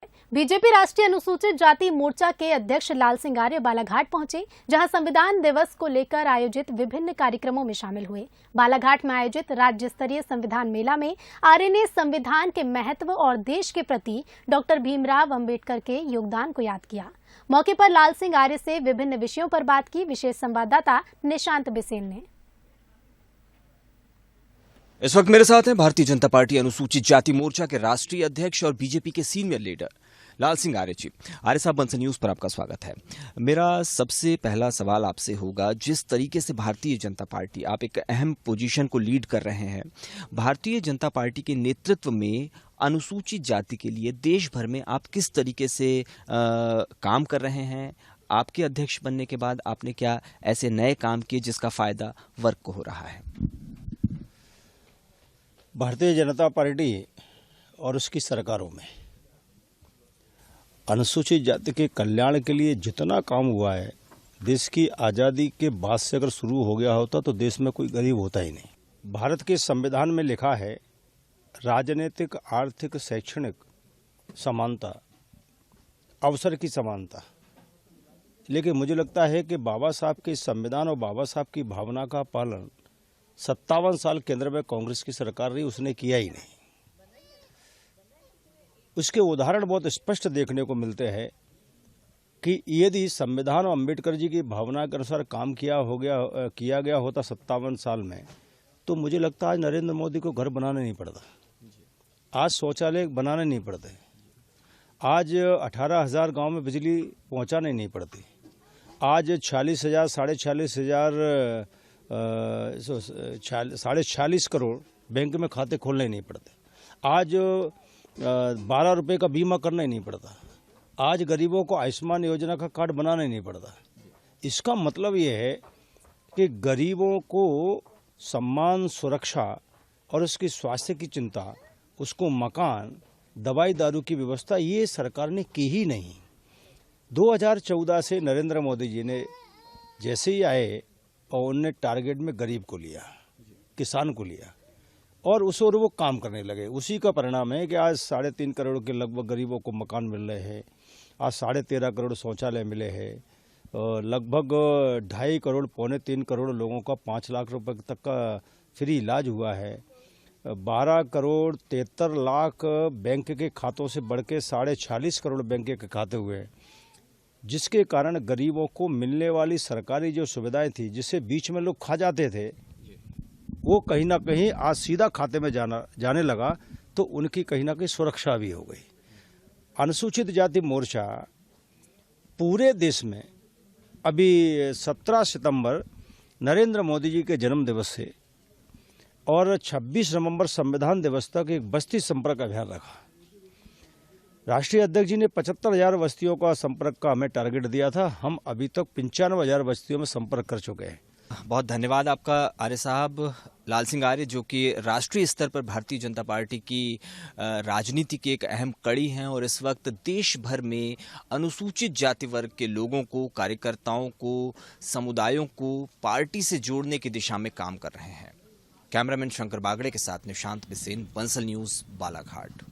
BJP राष्ट्रीय अनुसूचित जाति मोर्चा के अध्यक्ष लाल सिंह आर्य बालाघाट पहुंचे, जहां संविधान दिवस को लेकर आयोजित विभिन्न कार्यक्रमों में शामिल हुए। बालाघाट में आयोजित राज्य स्तरीय संविधान मेला में आर्य ने संविधान के महत्व और देश के प्रति डॉक्टर भीमराव अंबेडकर के योगदान को याद किया। मौके पर लाल सिंह आर्य से विभिन्न विषयों पर बात की। विशेष संवाददाता निशांत बिसेन ने। इस वक्त मेरे साथ हैं भारतीय जनता पार्टी अनुसूचित जाति मोर्चा के राष्ट्रीय अध्यक्ष और बीजेपी के सीनियर लीडर लाल सिंह आर्य जी। आर्य साहब, बंसल न्यूज पर आपका स्वागत है। मेरा सबसे पहला सवाल आपसे होगा, जिस तरीके से भारतीय जनता पार्टी, आप एक अहम पोजीशन को लीड कर रहे हैं, भारतीय जनता पार्टी के नेतृत्व में अनुसूचित जाति के लिए देश भर में आप किस तरीके से काम कर रहे हैं? आपके अध्यक्ष बनने के बाद आपने क्या ऐसे नए काम किए जिसका फायदा वर्ग को हो रहा है? भारतीय जनता पार्टी और उसकी सरकारों में अनुसूचित जाति के कल्याण के लिए जितना काम हुआ है, देश की आज़ादी के बाद से अगर शुरू हो गया होता तो देश में कोई गरीब होता ही नहीं। भारत के संविधान में लिखा है राजनीतिक, आर्थिक, शैक्षणिक समानता, अवसर की समानता। लेकिन मुझे लगता है कि बाबा साहब के संविधान और बाबा साहब की भावना का पालन 57 साल केंद्र में कांग्रेस की सरकार रही, उसने किया ही नहीं। उसके उदाहरण बहुत स्पष्ट देखने को मिलते हैं कि यदि संविधान और अम्बेडकर जी की भावना के अनुसार काम किया गया होता 57 साल में, तो मुझे लगता है आज नरेंद्र मोदी को घर बनाने नहीं पड़ता, आज शौचालय बनाने नहीं पड़ते, आज 18,000 गाँव में बिजली पहुँचाने नहीं पड़ती, आज 46,000 साढ़े 46 करोड़ बैंक में खाते खोलने नहीं पड़ते, आज 12 रुपये का बीमा करना ही नहीं पड़ता, आज गरीबों को आयुष्मान योजना का कार्ड बनाना ही नहीं पड़ता। इसका मतलब ये है कि गरीबों को सम्मान, सुरक्षा और उसकी स्वास्थ्य की चिंता, उसको मकान, दवाई दारू की व्यवस्था ये सरकार ने की ही नहीं। 2014 से नरेंद्र मोदी जी ने जैसे ही आए और उनने टारगेट में गरीब को लिया, किसान को लिया और उस ओर वो काम करने लगे। उसी का परिणाम है कि आज 3.5 करोड़ के लगभग गरीबों को मकान मिल रहे हैं, आज 13.5 करोड़ शौचालय मिले हैं, लगभग 2.5 करोड़, 2.25 करोड़ लोगों का 5 लाख रुपए तक का फ्री इलाज हुआ है, 12 करोड़ 73 लाख बैंक के खातों से बढ़ के 46.5 करोड़ बैंक के खाते हुए हैं, जिसके कारण गरीबों को मिलने वाली सरकारी जो सुविधाएं थी, जिसे बीच में लोग खा जाते थे, वो कहीं ना कहीं आज सीधा खाते में जाने लगा, तो उनकी कहीं ना कहीं सुरक्षा भी हो गई। अनुसूचित जाति मोर्चा पूरे देश में अभी 17 सितंबर नरेंद्र मोदी जी के जन्म दिवस से और 26 नवंबर संविधान दिवस तक एक बस्ती संपर्क अभियान रखा। राष्ट्रीय अध्यक्ष जी ने 75,000 बस्तियों का संपर्क का हमें टारगेट दिया था, हम अभी तक 95,000 बस्तियों में संपर्क कर चुके हैं। बहुत धन्यवाद आपका आर्य साहब। लाल सिंह आर्य, जो कि राष्ट्रीय स्तर पर भारतीय जनता पार्टी की राजनीति की एक अहम कड़ी हैं और इस वक्त देश भर में अनुसूचित जाति वर्ग के लोगों को, कार्यकर्ताओं को, समुदायों को पार्टी से जोड़ने की दिशा में काम कर रहे हैं। कैमरामैन शंकर बागड़े के साथ निशांत बिसेन, बंसल न्यूज, बालाघाट।